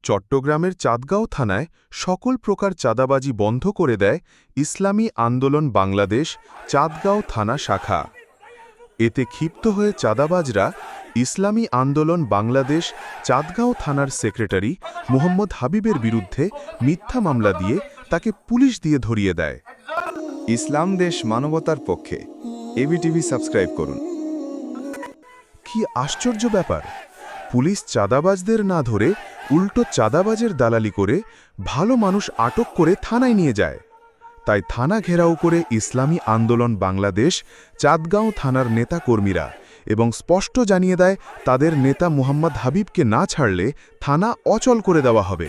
চট্টগ্রামের চাঁদগাঁও থানায় সকল প্রকার চাঁদাবাজি বন্ধ করে দেয় ইসলামী আন্দোলন বাংলাদেশ চাঁদগাঁও থানা শাখা। এতে ক্ষিপ্ত হয়ে চাঁদাবাজরা ইসলামী আন্দোলন বাংলাদেশ চাঁদগাঁও থানার সেক্রেটারি মোহাম্মদ হাবিবের বিরুদ্ধে মিথ্যা মামলা দিয়ে তাকে পুলিশ দিয়ে ধরিয়ে দেয়। ইসলাম দেশ মানবতার পক্ষে এবিটিভি সাবস্ক্রাইব করুন। কি আশ্চর্য ব্যাপার! পুলিশ চাঁদাবাজদের না ধরে উল্টো চাঁদাবাজের দালালি করে ভালো মানুষ আটক করে থানায় নিয়ে যায়। তাই থানা ঘেরাও করে ইসলামী আন্দোলন বাংলাদেশ চাঁদগাঁও থানার নেতাকর্মীরা এবং স্পষ্ট জানিয়ে দেয় তাদের নেতা মোহাম্মদ হাবিবকে না ছাড়লে থানা অচল করে দেওয়া হবে।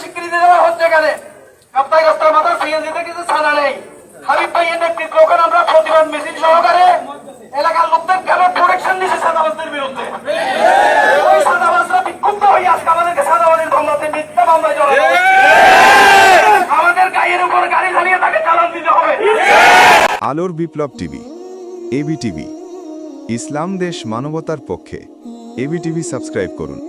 স্বীকৃতি দেওয়া হচ্ছে এখানে কাপ্তাই রাস্তার মাথায় সিএনজিতে কিছু ছাড়া নেই। হাবিব ভাইয়ের নেতৃত্বে ওখানে আমরা প্রতিবাদ মিছিল সহকারে এলাকার লোকদের কেন প্রোটেকশন দিচ্ছে সাদাবাজদের বিরুদ্ধে। ওই সাদাবাজরা বিক্ষুব্ধ হয়ে আজকে আমাদেরকে সাদাবাজের মামলাতে মিথ্যা মামলায় জড়ানো হচ্ছে। আমাদের গায়ের উপর গাড়ি চালিয়ে তাকে চালান দিতে হবে। আলোর বিপ্লব টিভি, এবিটিভি, ইসলাম দেশ মানবতার পক্ষে এবিটিভি সাবস্ক্রাইব করুন।